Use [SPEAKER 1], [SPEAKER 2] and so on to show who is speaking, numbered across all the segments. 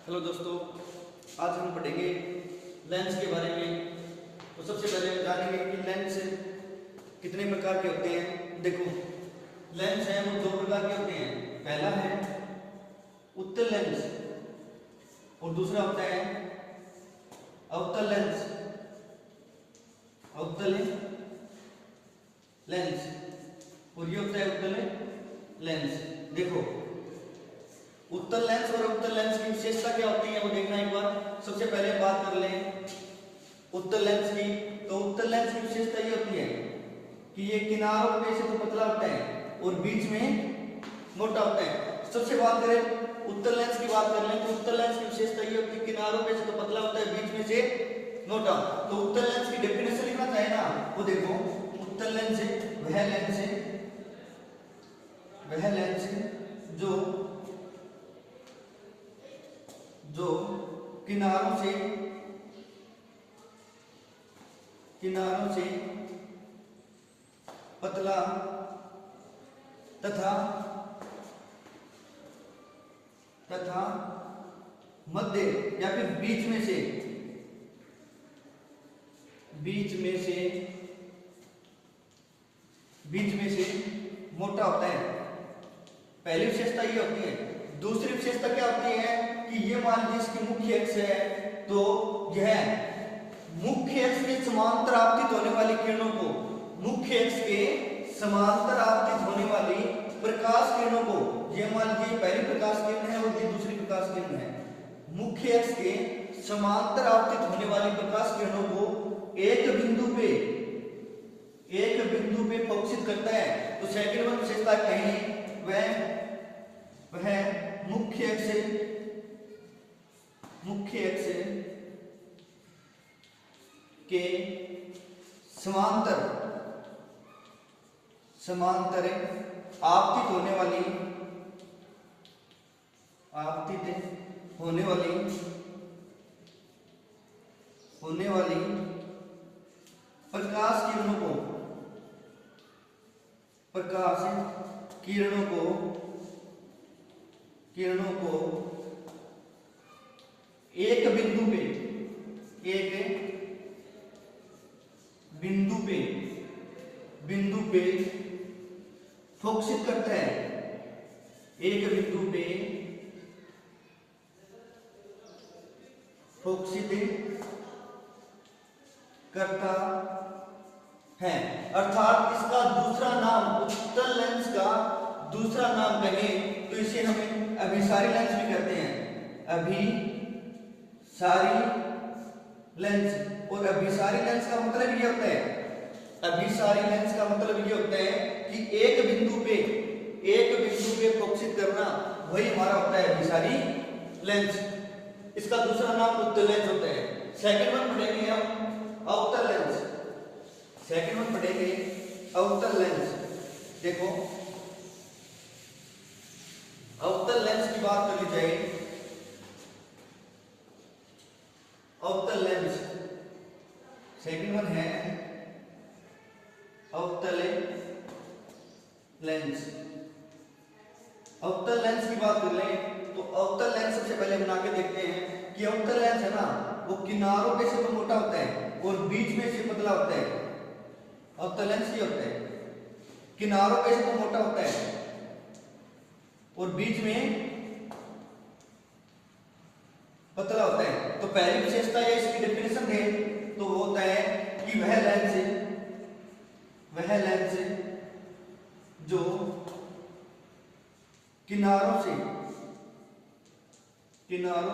[SPEAKER 1] Hello दोस्तों, आज हम पढ़ेंगे लेंस के बारे में। तो सबसे पहले हम जानेंगे कि लेंस कितने प्रकार के होते हैं। देखो, लेंस है वो दो प्रकार के होते हैं। पहला है उत्तल लेंस और दूसरा होता है अवतल लेंस। अवतल लेंस और ये होता है उत्तल लेंस। देखो, उत्तल लेंस और अवतल लेंस की विशेषता क्या होती है वो देखना एक बार। सबसे पहले बात कर लें उत्तल लेंस की। तो उत्तल लेंस की विशेषता ये होती है कि ये किनारों पे से तो पतला होता है और बीच में मोटा होता है। सबसे बात करें उत्तल लेंस की बात कर लें तो उत्तल लेंस की विशेषता ये होती है किनारों पे से तो पतला होता है, बीच में से मोटा। तो उत्तल लेंस की डेफिनेशन लिखना चाहे ना, वो देखो, उत्तल लेंस वह लेंस जो किनारों से पतला तथा मध्य या फिर बीच में से मोटा होता है। पहली विशेषता ये होती है। दूसरी विशेषता क्या होती है कि ये मान लीजिए इसकी मुख्य अक्ष है, तो यह मुख्य अक्ष के समांतर आपतित होने वाली किरणों को, मुख्य अक्ष के समांतर आपतित होने वाली प्रकाश किरणों को, ये मान लीजिए पहली प्रकाश किरण है और ये दूसरी प्रकाश किरण है, मुख्य अक्ष के समांतर आपतित होने वाली प्रकाश किरणों को एक बिंदु पे फोकसित करता है। तो सेकंड वन विशेषता कहें वह मुख्य अक्ष के समांतर आपतित होने वाली प्रकाश किरणों को एक बिंदु पे फोकसित करता है। एक बिंदु पे फोकसित करता है। अर्थात इसका दूसरा नाम, उत्तल लेंस का दूसरा नाम कहें तो इसे हम अभिसारी लेंस भी कहते हैं। अभिसारी लेंस। और अभिसारी लेंस का मतलब ये होता है, अभिसारी लेंस का मतलब ये होता है कि एक बिंदु पे फोकसित करना, वही हमारा होता है अभिसारी लेंस। इसका दूसरा नाम उत्तल लेंस होता है। सेकंड वन पढ़ेंगे हम अवतल लेंस। अवतल लेंस। देखो, अवतल लेंस की बात कर ली जाए, अवतल लेंस सेकंड वन है अवतल लेंस। अवतल लेंस की बात कर लें तो अवतल लेंस सबसे पहले बना के देखते हैं कि अवतल लेंस है ना, वो किनारों पे से तो मोटा होता है और बीच में से पतला होता है। अवतल लेंस ये होता है, किनारों पे से तो मोटा होता है और बीच में पतला होता है। तो पहली विशेषता या इसकी डेफिनेशन दे तो वो होता है कि वह लेंस जो किनारों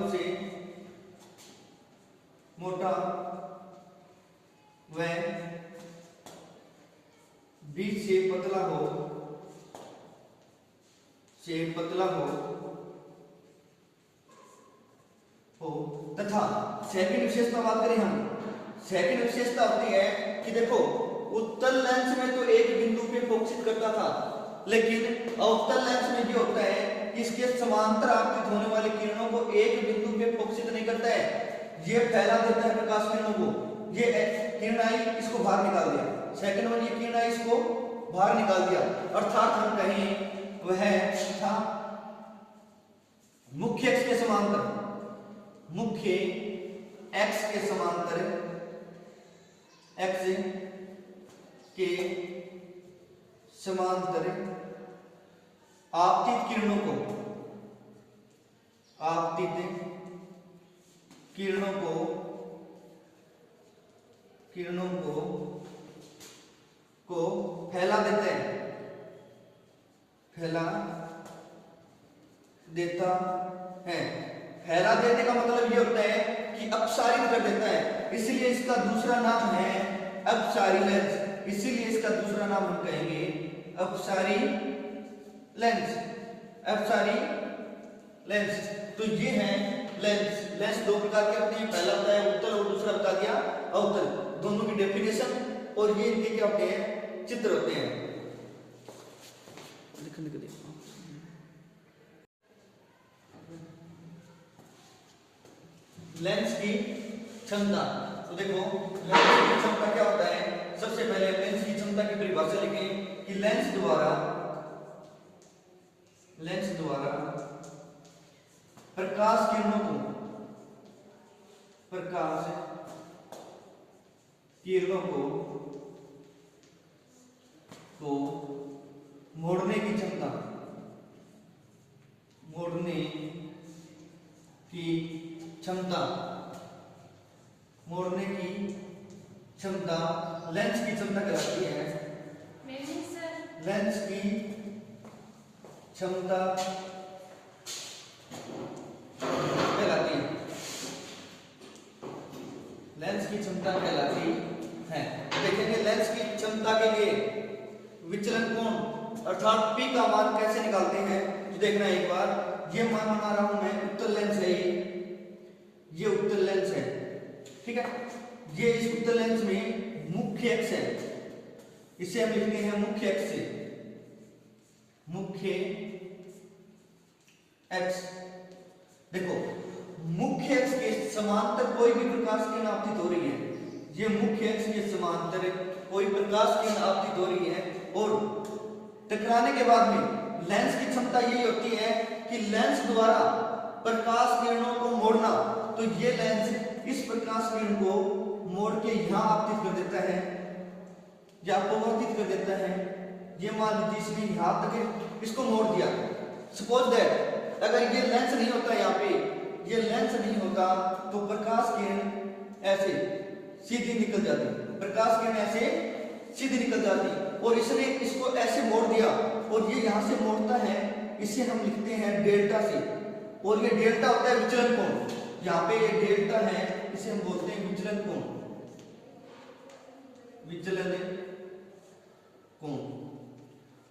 [SPEAKER 1] से मोटा व बीच से पतला हो तथा सेकंड विशेषता बात करें हम, सेकंड विशेषता होती है कि देखो, उत्तल लेंस में तो एक बिंदु पे फोकसित करता था, लेकिन अवतल लेंस में ये होता है कि इसके समांतर आपतित होने वाली किरणों को एक बिंदु पे फोकसित नहीं करता है, ये फैला देता है प्रकाश किरणों को। ये किरण आई, इसको बाहर निकाल दिया। सेकंड वन, ये किरण आई, इसको बाहर निकाल दिया। अर्थात हम कहें वह था मुख्य अक्ष के समांतर, मुख्य एक्स के समांतर आपतित किरणों को फैला देता है। फैला देने का मतलब ये होता है कि अपसारित कर देता है, इसलिए इसका दूसरा नाम है अपसारी लेंस। इसीलिए इसका दूसरा नाम हम कहेंगे अपसारी लेंस। तो ये है लेंस दो प्रकार के होते हैं, पहला होता है उत्तल और दूसरा बता दिया अवतल। दोनों की डेफिनेशन और ये इनके क्या होते हैं, चित्र होते हैं। लिखने के लिए लेंस की क्षमता, तो देखो लेंस की क्षमता क्या होता है। सबसे पहले लेंस की क्षमता की परिभाषा लिखें कि लेंस द्वारा प्रकाश किरणों को मोड़ने की क्षमता लेंस की क्षमता कहलाती है। लेंस की क्षमता कहलाती है। देखेंगे लेंस की क्षमता के लिए विचलन कोण अर्थात P का मान कैसे निकालते हैं, तो देखना एक बार। ये मान बना रहा हूं मैं, उत्तल लेंस है ये उत्तल लेंस है, ठीक है। ये इस उत्तल लेंस में मुख्य एक्स है, इसे हम लिखते हैं मुख्य एक्स। देखो मुख्य एक्स के समांतर कोई भी प्रकाश किरण आपतित हो रही है। ये मुख्य एक्स के समांतर कोई प्रकाश किरण आपतित हो रही है और टकराने के बाद में लेंस की क्षमता यही होती है कि लेंस द्वारा प्रकाश किरणों को मोड़ना। तो ये लेंस इस प्रकाश किरण को मोड़ के यहां आपतित कर देता है या अपवर्तित कर देता है। ये मान लीजिए इसने यहां तक इसको मोड़ दिया। सपोज दैट अगर ये लेंस नहीं होता, यहाँ पे ये लेंस नहीं होता तो प्रकाश किरण ऐसे सीधी निकल जाती, और इसने इसको ऐसे मोड़ दिया और ये यहां से मोड़ता है, इसे हम लिखते हैं डेल्टा से। और ये डेल्टा होता है विचलन कोण। यहाँ पे ये डेल्टा है, इसे हम बोलते हैं विचलन कोण।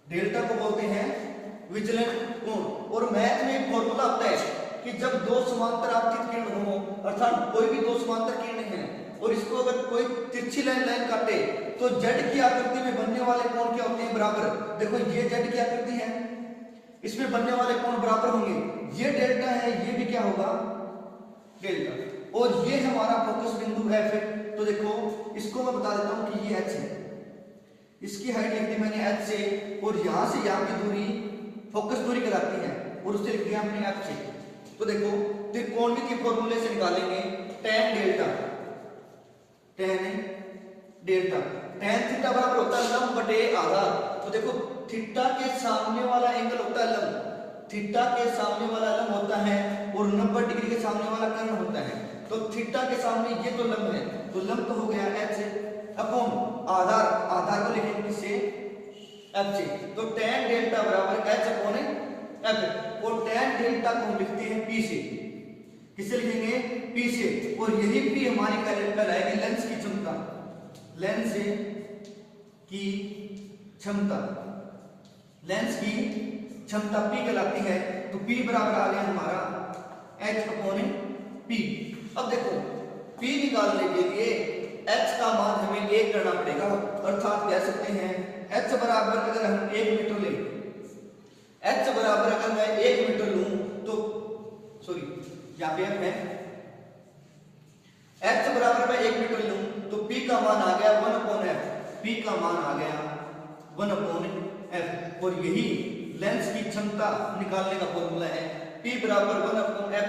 [SPEAKER 1] डेल्टा को बोलते हैं विचलन कोण। और मैथ में एक फॉर्मूला होता है कि जब दो समांतर आपतित किरण हो, अर्थात कोई भी दो समांतर किरणें हैं और इसको अगर कोई तिरछी लाइन काटे तो जेड की आकृति में बनने वाले कोण क्या होते हैं, बराबर। देखो ये जेड की आकृति है, इसमें बनने वाले कोण बराबर होंगे। ये डेल्टा है, ये भी क्या होगा, डेल्टा। और ये हमारा फोकस बिंदु F है। तो देखो इसको मैं बता देता हूं कि ये H है, इसकी हाइट लिख दी मैंने H से, और यहां से यहां की दूरी फोकस दूरी कहलाती है और उसे लिख दिया हमने F से। तो देखो त्रिकोणमिति के फॉर्मूले से निकालेंगे tan डेल्टा tan थीटा बराबर होता है लंब बटे आधार। तो देखो थीटा के सामने वाला एंगल होता है लंब, होता है और 90 डिग्री के सामने वाला कर्ण होता है। तो थीटा के सामने ये तो लंब है, तो लंब तो हो गया H अपॉन आधार को लिखेंगे किससे, F से। तो tan डेल्टा बराबर H अपॉन F, और tan डेल्टा को हम लिखते हैं P से। किसे लिखेंगे, P से। और यही P हमारी कहलाएगी लेंस की क्षमता। लेंस की क्षमता P कहलाती है। तो P बराबर आ गया हमारा H अपॉन P। अब देखो P निकालने के लिए H का मान हमें 1 करना पड़ेगा, अर्थात कह सकते हैं H बराबर अगर हम 1 मीटर लें, H बराबर अगर मैं 1 मीटर लूं तो सॉरी यहाँ पे है H बराबर मैं 1 मीटर लूं तो P का मान आ गया 1 अपॉन F। P का मान आ गया 1 अपॉन F। और यही लेंस की क्षमता निकालने का फॉर्मूला है, P बराबर 1 अपॉन F।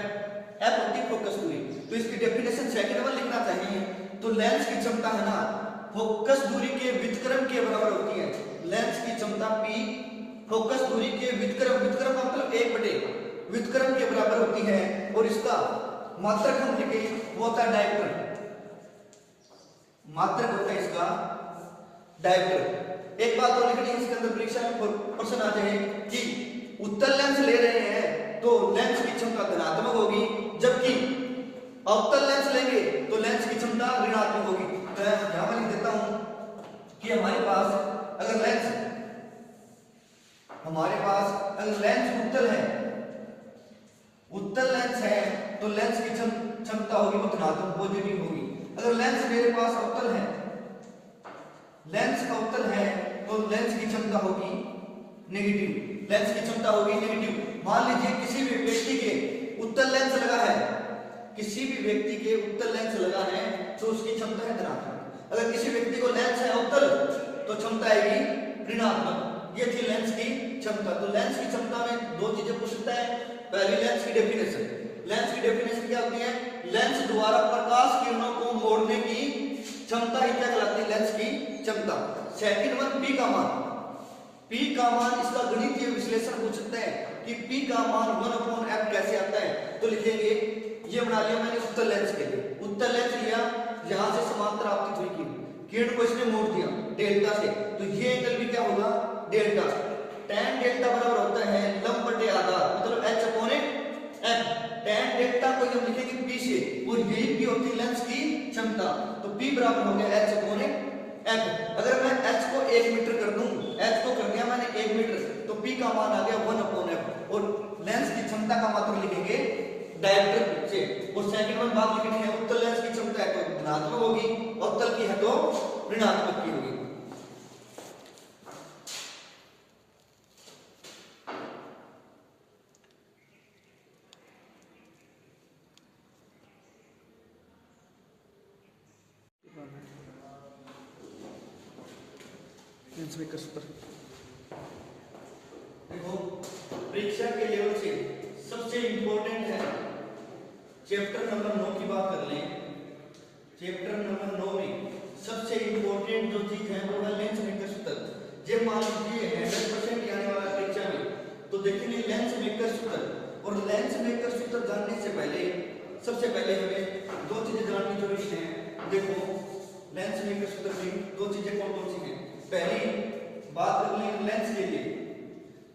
[SPEAKER 1] एफ होती है फोकस दूरी। तो इसकी डेफिनेशन सेकंड वन लिखना चाहिए। तो लेंस की क्षमता है ना फोकस दूरी के व्युत्क्रम के बराबर होती है। लेंस की क्षमता P फोकस दूरी के व्युत्क्रम, व्युत्क्रम का मतलब 1/, व्युत्क्रम के बराबर होती है। और इसका मात्रक हम लिखे वो होता है डायप्टर, मात्रक होता है इसका डायप्टर। एक बात और लिखनी है इसके अंदर परीक्षा में प्रश्न आ जाए कि उत्तल लेंस ले रहे हैं तो लेंस की क्षमता धनात्मक होगी, जबकि अवतल लेंस लेंगे तो लेंस की क्षमता ऋणात्मक होगी। तो यहां मैं लिख देता हूं कि हमारे पास अगर लेंस उत्तल है, उत्तल लेंस है तो लेंस की क्षमता होगी वो धनात्मक पॉजिटिव होगी। अगर लेंस मेरे पास अवतल है, लेंस अवतल है तो लेंस की क्षमता होगी नेगेटिव, लेंस की क्षमता होगी नेगेटिव। मान लीजिए किसी भी व्यक्ति के उत्तल लेंस लगा है, किसी भी व्यक्ति के उत्तल लेंस लगा है तो उसकी क्षमता है धनात्मक। अगर किसी व्यक्ति को लेंस है अवतल तो क्षमता आएगी ऋणात्मक। ये थी लेंस की क्षमता। तो लेंस की क्षमता में दो चीजें पूछता है। पहली लेंस की डेफिनेशन, लेंस की डेफिनेशन क्या होती है? लेंस द्वारा प्रकाश किरणों को मोड़ने की क्षमता ही क्या कहलाती है? लेंस की क्षमता। सेकंड वन P का मान, P का मान इसका गणितीय विश्लेषण पूछ सकते हैं कि P का मान 1/f कैसे आता है। तो लिखेंगे ये बना लिया मैंने उत्तल लेंस के लिए, उत्तल लेंस लिया, यहां से समांतर आपतित हुई किरण को इसने मोड़ दिया डेल्टा से, तो ये एंगल भी क्या होगा? डेल्टा। tan डेल्टा बराबर होता है लंब बटे आधार, मतलब h/f। tan डेल्टा को हम लिखेंगे P से, और यही P होती है लेंस की क्षमता। तो P बराबर हो गया h/f। अगर मैं h को 1 मीटर कर दूं, h को कर दिया मैंने 1 मीटर, तो P का मान आ गया 1/f। और लेंस की क्षमता का मात्रक लिखेंगे डायप्टर से। और सेकंड वन बात लिखनी है, उत्तल लेंस की क्षमता है तो धनात्मक होगी, अवतल की है तो ऋणात्मक की होगी। लेंस मेकर सूत्र देखो परीक्षा के लेवल से सबसे इंपॉर्टेंट है चैप्टर नंबर 9 की बात कर लें। चैप्टर नंबर 9 में सबसे इंपॉर्टेंट जो चीज है वो है लेंस मेकर सूत्र। जब मान लीजिए 100% आने वाला परीक्षा में तो देखेंगे लेंस मेकर सूत्र। और लेंस मेकर सूत्र जानने से पहले सबसे पहले हमें दो चीजें जाननी जरूरी है। देखो लेंस मेकर सूत्र में दो चीजें कौन कौन सी हैं? पहली बात कर लें लेंस के लिए,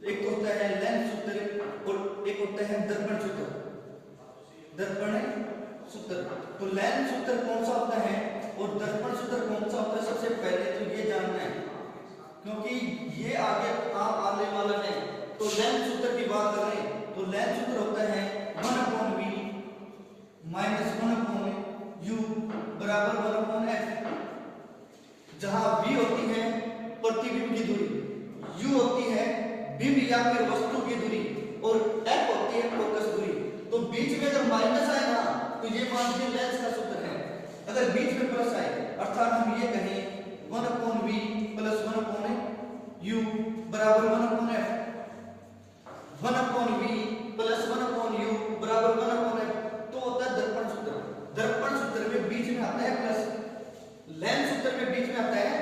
[SPEAKER 1] एक तो होता है लेंस सूत्र और एक होता है दर्पण सूत्र। दर्पण सूत्र, तो लेंस सूत्र कौन सा होता है और दर्पण सूत्र कौन सा होता है, सबसे पहले तो ये जानना है, क्योंकि ये आगे काम आने वाला है। तो लेंस सूत्र की बात करें तो लेंस सूत्र होता है 1/v - 1/u बराबर 1/f। जहां v होती है प्रतिबिंब की दूरी, u होती है बिंब या फिर वस्तु की दूरी, और f होती है फोकस दूरी। तो बीच में अगर माइनस आए ना तो ये मान लीजिए लेंस का सूत्र है। अगर बीच में प्लस आए अर्थात हम ये कहें 1/v + 1/u बराबर 1/f, 1/v + 1/u बराबर 1/f, तो होता है दर्पण सूत्र। दर्पण सूत्र में बीच में आता है प्लस, लेंस सूत्र में बीच में आता है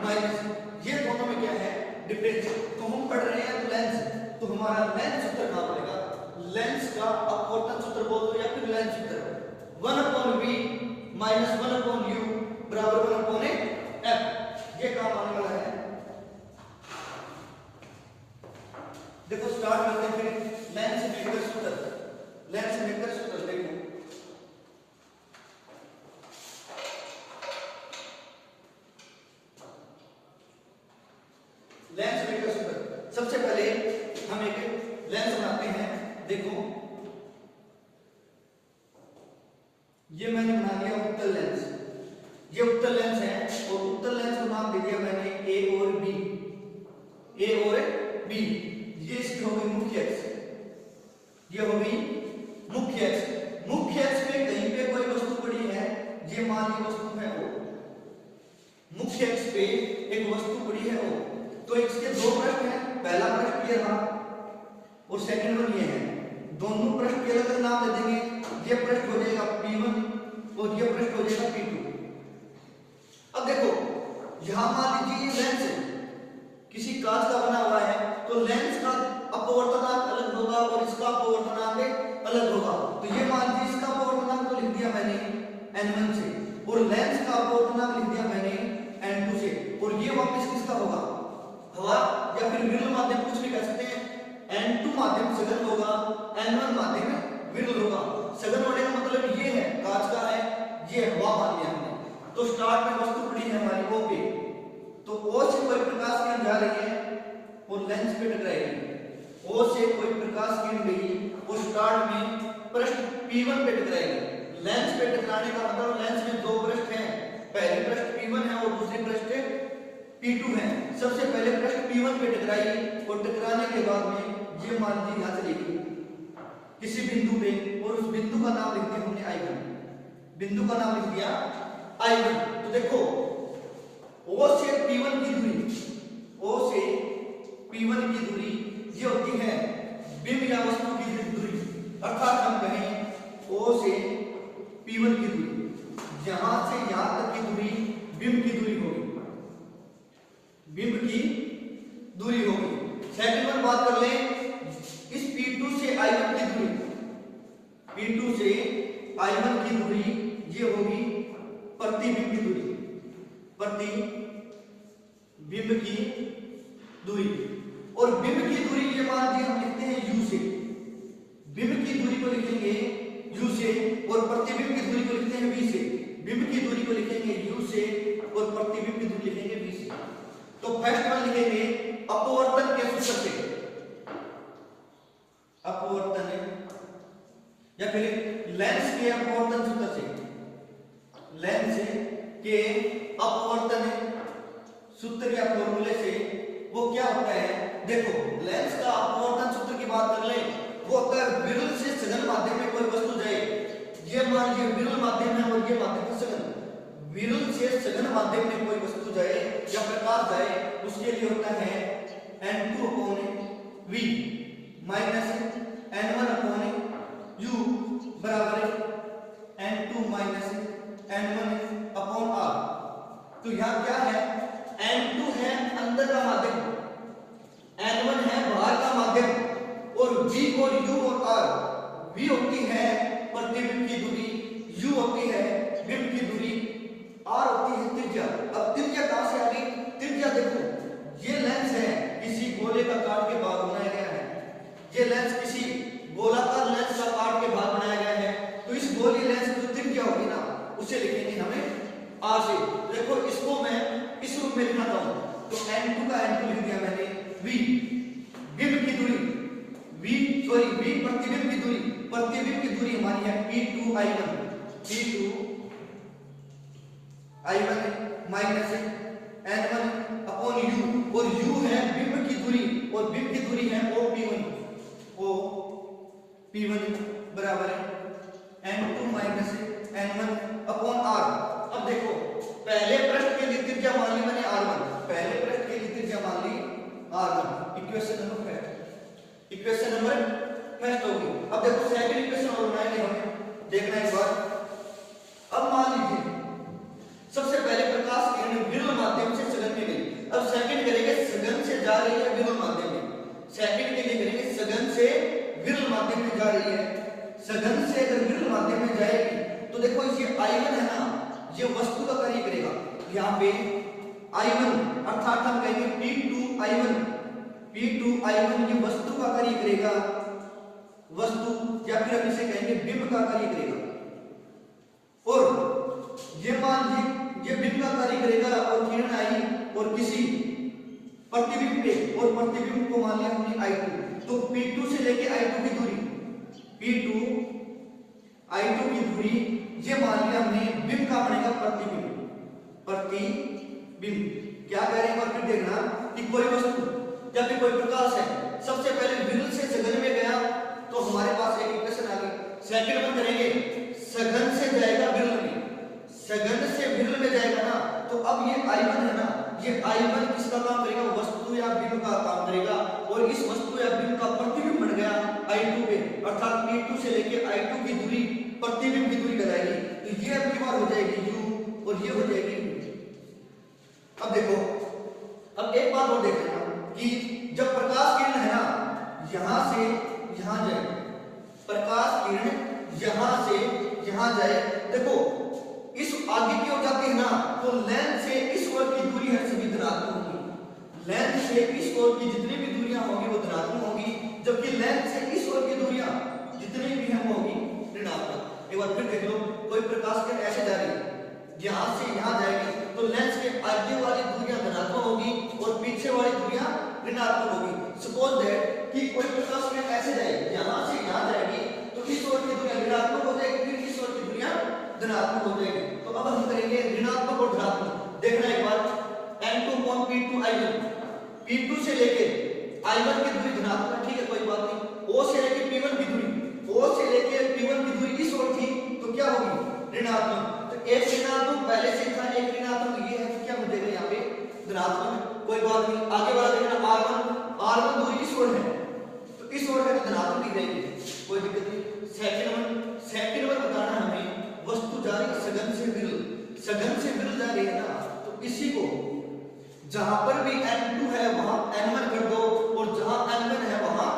[SPEAKER 1] माइनस। ये दोनों में क्या है? डिफरेंस। तो हम पढ़ रहे हैं लेंस, तो हमारा लेंस सूत्र कहां पड़ेगा? लेंस का अपवर्तन सूत्र बोल दो या फिर लेंस सूत्र 1/v - 1/u बराबर 1/f। ये काम आने वाला है। देखो स्टार्ट करते हैं फिर लेंस मेकर सूत्र। लेंस मेकर सूत्र देखो लेंस मेकर सूत्र। सबसे पहले हम एक लेंस बनाते हैं। देखो ये मैंने बना लिया उत्तल लेंस, ये उत्तल लेंस है और उत्तल लेंस को नाम दे दिया मैंने A और B, A और B। ये इसकी हो गई मुख्य अक्ष, ये हो गई मुख्य अक्ष। मुख्य अक्ष पे कहीं पे कोई वस्तु पड़ी है, ये मान ली वस्तु है O। मुख्य अक्ष पे एक वस्तु पड़ी है O, तो इसके दो प्रश्न हैं। पहला प्रश्न ये रहा और सेकंड वन ये है। दोनों पृष्ठ के अलग नाम दे देंगे। ये पृष्ठ हो जाएगा P1 और ये पृष्ठ हो जाएगा P2। अब देखो यहां मान लीजिए ये लेंस है, किसी कांच का बना हुआ है, तो लेंस का अपवर्तनांक अलग होगा और इसका अपवर्तनांक अलग होगा। तो ये मान लीजिए इसका अपवर्तनांक तो लिख दिया मैंने n1 से और लेंस का अपवर्तनांक लिख दिया मैंने n2 से, और ये वापस किसका होगा, हवा या फिर विरल माध्यम कुछ भी कह सकते हैं। n2 माध्यम सघन होगा, n1 माध्यम विरल होगा। सघन होने का मतलब ये है कांच का है, ये हवा मान लिया हमने। तो स्टार्ट में वस्तु पड़ी है हमारी O पे, तो O से कोई प्रकाश किरण जा रही है और लेंस पे टकराएगी। O से कोई प्रकाश किरण गई और स्टार्ट में पृष्ठ P1 पे टकराएगी। लेंस पे टकराने का मतलब लेंस में दो पृष्ठ हैं, पहली पृष्ठ P1 है और दूसरी पृष्ठ P2 है। सबसे पहले पृष्ठ P1 पे टकराई और टकराने के बाद में ये मान लीजिए यहां चली गई किसी बिंदु पे, और उस बिंदु का नाम लिख दिया हमने I1। बिंदु का नाम लिख दिया I1। तो देखो O से P1 की दूरी, O से P1 की दूरी ये होती है बिंब या वस्तु की दूरी, अर्थात हम कहें O से P1 की दूरी, यहां से यहां तक की दूरी बिंब की दूरी होगी, बिंब की दूरी होगी। सेकंड वन बात कर लें, इस P2 से I1 की दूरी, P2 से I1 की दूरी ये होगी प्रतिबिंब की दूरी, प्रतिबिंब की दूरी। और बिंब की दूरी ये मान लीजिए हम लिखते हैं U से, बिंब की दूरी को लिखेंगे U से और प्रतिबिंब की दूरी को लिखते हैं V से। बिंब की दूरी को लिखेंगे U से और प्रतिबिंब की दूरी लिखेंगे V से। तो फर्स्ट वन लिखेंगे अपवर्तन के सूत्र से, अपवर्तन या फिर लेंस के अपवर्तन सूत्र से, लेंस के अपवर्तन सूत्र या फॉर्मूले से वो क्या होता है। देखो लेंस का अपवर्तन सूत्र की बात कर ले, वो होता है विरल से सघन माध्यम में कोई वस्तु जाए, ये मान लीजिए विरल माध्यम है और ये माध्यम है सघन, विरल से सघन माध्यम में कोई वस्तु जाए या प्रकाश जाए, उसके लिए होता है n2/v माइनस n1/u बराबर n2 माइनस n1/r। तो यहां क्या है, n2 है अंदर का माध्यम, n1 है बाहर का माध्यम, और v और u और r, v होती है प्रतिबिंब की दूरी, u होती है बिंब की दूरी, r होती है त्रिज्या। अब त्रिज्या कहां से आ गई, त्रिज्या देखो ये लेंस है किसी गोले का काट के भाग बनाया गया है, ये लेंस किसी गोलाकार लेंस का काट के भाग बनाया गया है, तो इस गोली लेंस की जो त्रिज्या होगी ना उसे लिखेंगे हमें r से। देखो इसको मैं इस रूप में लिखना चाहूं तो n2 का n2 लिख दिया मैंने, v बिंब की दूरी, v प्रतिबिंब की दूरी, प्रतिबिंब की दूरी हमारी है P2I1, P2I1 माइनस n1/u, और u है बिंब की दूरी और बिंब की दूरी है OP1 बराबर है n2 माइनस n1/r। अब देखो पहले पृष्ठ के लिए त्रिज्या मान ली मैंने r1, पहले पृष्ठ के लिए त्रिज्या मान ली r1, equation number first, equation number first होगी। अब देखो सेकंड इक्वेशन और बनाएंगे हमें, देखना एक बार। अब मान लीजिए सबसे पहले प्रकाश किरण विरल माध्यम से सघन में गई, अब सेकंड करेंगे सघन से जा रही है विरल माध्यम में, सेकंड के लिए करेंगे सघन से विरल माध्यम में जा रही है। सघन से अगर विरल माध्यम में जाएगी तो देखो ये I1 है ना, ये वस्तु का कार्य करेगा, यहाँ पे I1 अर्थात हम कहेंगे P2I1 ये वस्तु का कार्य करेगा, वस्तु या फिर हम इसे कहेंगे बिंब का कार्य करेगा, और ये मान लीजिए ये बिंब का कार्य करेगा और किरण आई और किसी प्रतिबिंब पे, और प्रतिबिंब को मान लिया हमने I2, तो P2 से लेके I2 की दूरी, P2I2 की दूरी ये मान लिया हमने बिंब का बनेगा प्रतिबिंब, प्रतिबिंब क्या कह रहे हैं और फिर देखना कि कोई वस्तु या फिर कोई प्रकाश है, सबसे पहले विरल से सघन में गया तो हमारे पास एक इक्वेशन आ गई। सेकंड वन करेंगे सघन से जाएगा विरल में, सघन से विरल में जाएगा ना, तो अब ये I1 है ना, ये I1 किस किसका काम करेगा, वस्तु या बिंब का काम करेगा, और इस वस्तु या बिंब का प्रतिबिंब बन गया I2 पे, अर्थात P2 से लेके I2 की दूरी प्रतिबिंब की दूरी कहलाएगी। तो ये अब की बार हो जाएगी U और ये हो जाएगी V। अब देखो, अब एक बात और देख लेना कि जब प्रकाश किरण है ना यहां से यहां जाए, प्रकाश किरण यहां से यहां जाए, देखो इस आगे की ओर जाती है ना तो लेंस से इस ओर की दूरी है सभी धनात्मक होगी, लेंस से इस ओर की जितनी भी दूरियां होंगी वो धनात्मक होगी, जबकि लेंस से इस ओर की दूरियां जितनी भी हैं वो होगी ऋणात्मक। एक बार फिर देख लो, कोई प्रकाश किरण ऐसे जा रही है, यहां से यहां जाएगी तो लेंस के आगे वाली दूरियां धनात्मक होगी और पीछे वाली दूरियां ऋणात्मक होगी। सपोज दैट कि कोई प्रकाश किरण ऐसे जाएगी, यहां से यहां जाएगी तो इस ओर की दूरियां ऋणात्मक हो जाएगी, फिर इस ओर की दूरियां धनात्मक हो जाएगी। तो अब हम करेंगे ऋणात्मक और धनात्मक। देखना एक बार, N2 upon P2 I1, P2 से लेके I1 की दूरी धनात्मक है, ठीक है कोई बात नहीं। O से लेके P1 की दूरी, O से लेके P1 की दूरी इस ओर थी तो क्या होगी, ऋणात्मक। तो एक ऋणात्मक पहले से था, एक ऋणात्मक ये है तो क्या हो जाएगा यहाँ पे धनात्मक, कोई बात नहीं। आगे वाला देखना R1 दूरी इस ओर है तो इस ओर है तो धनात्मक दिख जाएगी, कोई दिक्कत नहीं। सेकंड नंबर बताना हमें, वस्तु जा रही है सघन से विरल जा रही है ना, तो इसी को जहां पर भी N2 है वहां N1 कर दो और जहां N1 है वहां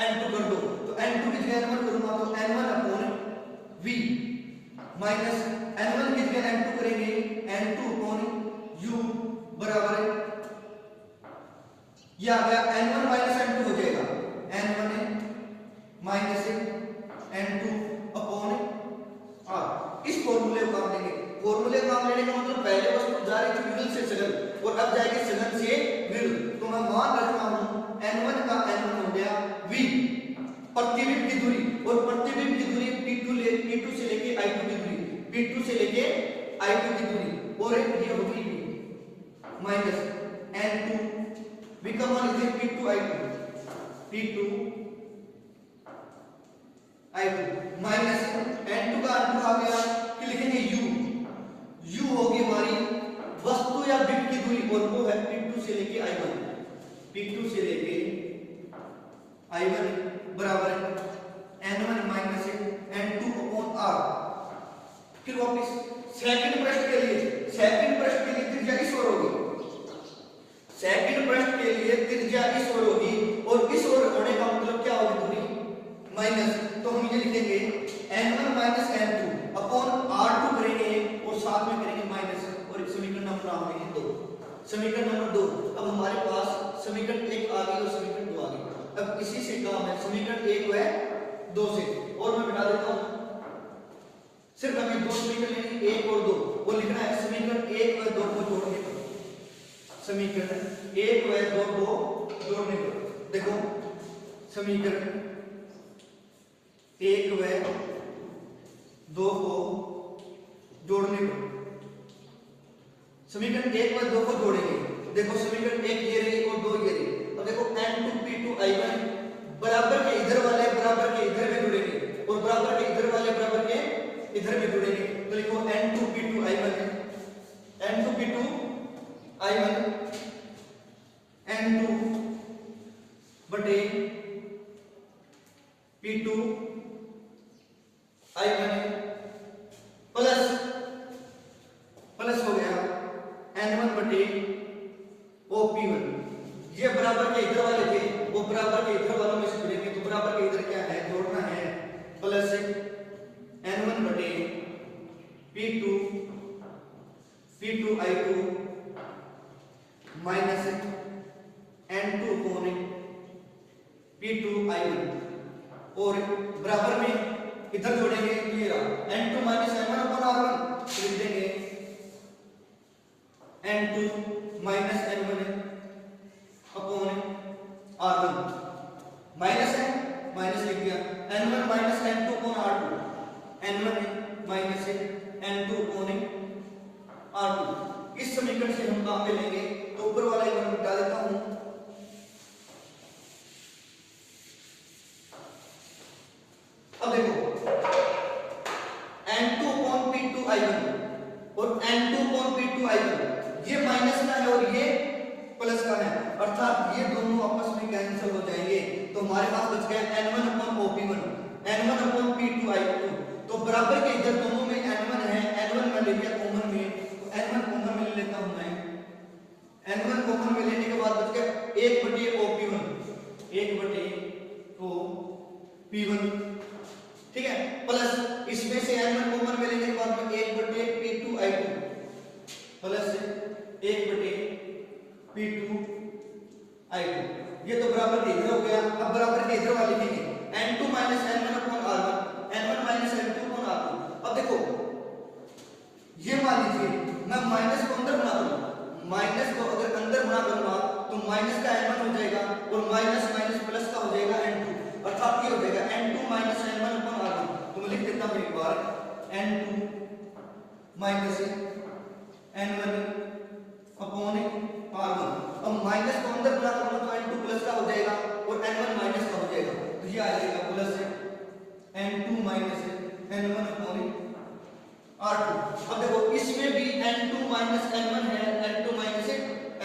[SPEAKER 1] N2 कर दो। तो N2 की जगह N1 करूंगा तो N1 upon V minus N1 की जगह N2 करेंगे, N2 अपॉन U बराबर ये आ गया N1 माइनस N2 हो जाएगा, N1 minus N2 upon R। इस फॉर्मूले को काम लेंगे, फॉर्मूले का काम लेने का मतलब पहले वस्तु जा रही थी विरल से सघन और अब जाएगी सघन से विरल, तो मैं मान रखता हूं N1 का N1 हो गया V प्रतिबिंब की दूरी, और प्रतिबिंब की दूरी P2 से लेके I2 की दूरी, P2 से लेके I2 की दूरी, और ये होगी V माइनस N2 V का मान लिखते P2 I2 माइनस N2 का N2 आ गया कि लिखेंगे U होगी हमारी वस्तु या बिंब की दूरी, और वो है P2 से लेके I1 बराबर N1 minus N2 upon R। फिर वापस सेकंड पृष्ठ के लिए त्रिज्या इस ओर होगी, सेकंड पृष्ठ के लिए त्रिज्या इस ओर होगी, और इस ओर होने का मतलब क्या होगी दूरी माइनस, तो हम ये लिखेंगे N1 minus N2 upon R2 करेंगे और साथ में करेंगे माइनस, और एक समीकरण नंबर नाम देंगे 2, समीकरण नंबर 2। अब हमारे पास समीकरण 1 आ गई और समीकरण 2 आ गई। अब इसी से काम है, समीकरण 1 है 2 से, और मैं बिठा देता हूं, सिर्फ हमें दो समीकरण लेनी 1 और 2, वो लिखना है समीकरण 1 व 2 को जोड़ने पर, समीकरण 1 व 2 को जोड़ने पर। देखो समीकरण 1 व 2 को जोड़ने पर, समीकरण 1 व 2 को जोड़ेंगे। देखो समीकरण 1 ये रही और 2 ये रही, और देखो N2 P2 I1 बराबर के इधर वाले बराबर के इधर में जुड़ेंगे, और बराबर के इधर वाले बराबर के इधर में जुड़ेंगे। तो लिखो N2 P2 I1 N2 P2 I1 N2 बटे P2 I1 प्लस हो गया N1 बटे OP1। ये बराबर के इधर वाले थे, वो बराबर के इधर वालों में से जुड़ेंगे, तो बराबर के इधर क्या है जोड़ना है, प्लस N1 बटे P2 I2 minus N2 upon P2 I1, और बराबर में इधर जोड़ेंगे ये रहा N2 minus N1 upon R1, लिख देंगे N2 minus N1 upon R1, minus है माइनस लिख दिया, N1 minus N2 upon R2, N1 minus N2 upon R2। इस समीकरण से हम काम में लेंगे, तो ऊपर वाला एक बार मिटा देता हूं, अब देखो N2 अपॉन P2 I1 और N2 अपॉन P2 I1 ये माइनस में है और ये हमारे पास बच गया n1 upon OP1, n1 upon P2I2। तो बराबर के इधर दोनों में n1 है, n1 मैं ले लिया कॉमन में, तो n1 कॉमन में ले लेता हूं मैं। n1 कॉमन में लेने के बाद बच गया 1/OP1, 1/OP1, ठीक है, प्लस इसमें से n1 कॉमन में लेने के बाद में 1/P2I2 प्लस 1/P2I2। ये तो बराबर के इधर हो गया। अब बराबर के इधर वाले लिखेंगे n2 n1 upon r1, n1 n2 upon r2। अब देखो ये मान लीजिए मैं माइनस को अंदर बना दूंगा, माइनस को अगर अंदर बना दूंगा तो माइनस का n1 हो जाएगा और माइनस माइनस प्लस का हो जाएगा n2, अर्थात ये हो जाएगा n2 n1 अपॉन r1। तो मैं लिख देता हूं एक बार n2 n1 अपॉन r1। अब माइनस को अंदर बना दूंगा तो n2 प्लस का हो जाएगा और n1 माइनस का हो जाएगा, तो ये आ जाएगा plus n2 n1 upon r2। अब देखो इसमें भी n2 n1 है, n2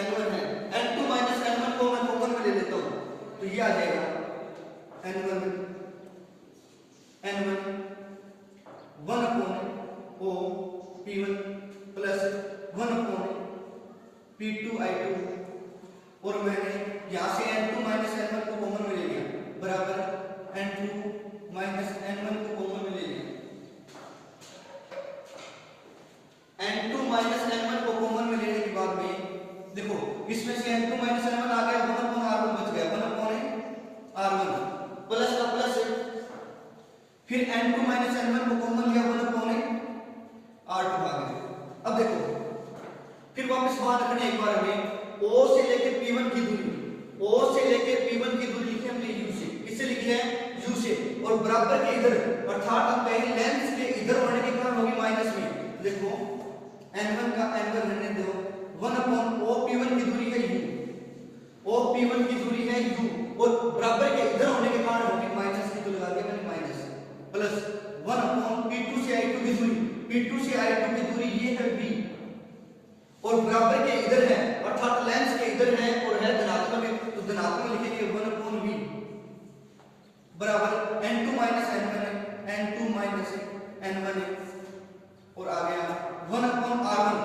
[SPEAKER 1] n1 है, n2 n1 को मैं कॉमन में ले लेता हूं तो ये आ जाएगा n1 1 upon OP1 plus 1 upon P2I2 और मैंने यहां से n2 n1 को कॉमन में ले लिया बराबर n2 n1 को कॉमन में ले लिया, n2 n1 को कॉमन में लेने के बाद में देखो इसमें से n2 n1 आ गया, 1 अपॉन r1 बच गया, 1 अपॉन r1 प्लस का प्लस, फिर n2 n1 को कॉमन लिया, 1 अपॉन r2 आ गया। अब देखो फिर वापस बाहर रखने एक बार हमें O से लेकर P1 की दूरी, O से लेकर P1 की दूरी लिखी हमने U से, किससे लिखी है U से, और बराबर के इधर अर्थात हम कहें लेंस के इधर होने के कारण होगी माइनस में। देखो n1 का n1 रहने दो, 1 अपॉन OP1 की दूरी है U, OP1 की दूरी है U और बराबर के इधर होने के कारण होगी माइनस की, तो लगा दिया मैंने माइनस, प्लस 1 अपॉन P2 से I2 की दूरी, P2 से I2 की दूरी ये है V और बराबर के इधर है अर्थात लेंस के इधर है और है धनात्मक, तो धनात्मक लिखेंगे 1 अपॉन V बराबर n2 n1 और आ गया 1 अपॉन r1।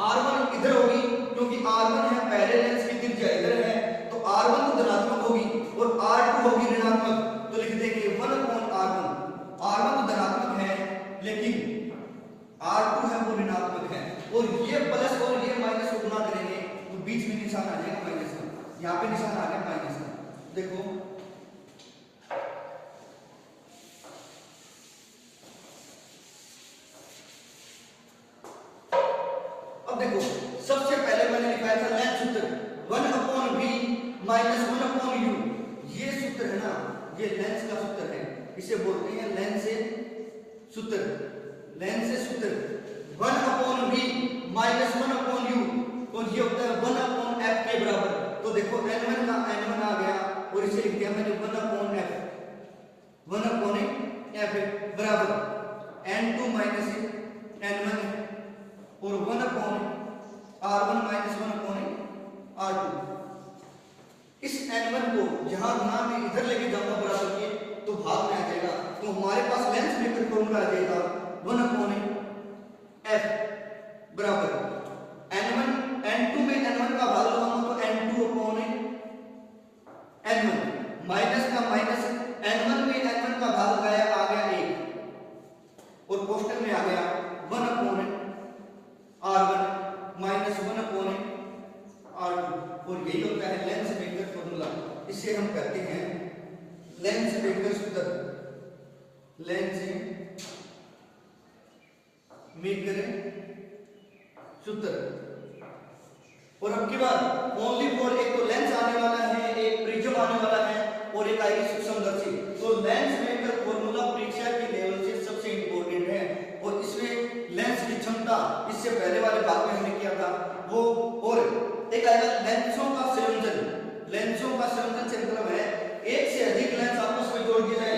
[SPEAKER 1] r1 इधर होगी क्योंकि r1 है पहले लेंस की त्रिज्या इधर है, तो r1 तो धनात्मक होगी और r2 होगी ऋणात्मक, तो लिख देंगे 1 अपॉन r1। r1 तो धनात्मक है लेकिन r2 है वो ऋणात्मक है, और ये प्लस और ये माइनस को गुणा करेंगे तो बीच में निशान आ जाएगा माइनस का, यहाँ पे निशान आ गया माइनस का। देखो अब देखो सबसे पहले मैंने लिखा था लेंस सूत्र 1 upon V minus 1 upon U, ये सूत्र है ना, ये लेंस का सूत्र है, इसे बोलते हैं लेंस से सूत्र, लेंस से सूत्र 1 upon V minus 1 upon U और ये होता है 1 अपॉन F के बराबर। तो देखो n1 का n1 आ गया और इसे लिख दिया मैंने 1 अपॉन F, 1 अपॉन F बराबर n2 n1 और 1 upon r1 minus 1 upon r2। इस n1 को जहां गुणा में इधर लेके जाऊंगा बराबर के तो भाग में आ जाएगा, तो हमारे पास लेंस मेकर फॉर्मूला आ जाएगा 1 अपॉन F बराबर n1 n2 में n1 का भाग लगाऊंगा तो n2 अपॉन n1 माइनस का माइनस n1 में n1 का भाग लगाया आ गया 1 और कोष्टक में आ गया 1 upon r1 minus 1 upon r2 और यही होता है लेंस मेकर फॉर्मूला। इसे हम कहते हैं लेंस मेकर सूत्र, लेंस मेकर सूत्र। और अब की बात ओनली फॉर एक तो लेंस आने वाला है, एक प्रिज्म आने वाला है और एक आएगी सूक्ष्मदर्शी। तो लेंस मेकर फॉर्मूला परीक्षा के लेवल से सबसे इंपॉर्टेंट है और इसमें लेंस की क्षमता इससे पहले वाले भाग में हमने किया था वो, और एक आएगा लेंसों का संयोजन। लेंसों का संयोजन से मतलब है एक से अधिक लेंस आपस में जोड़ दिए जाए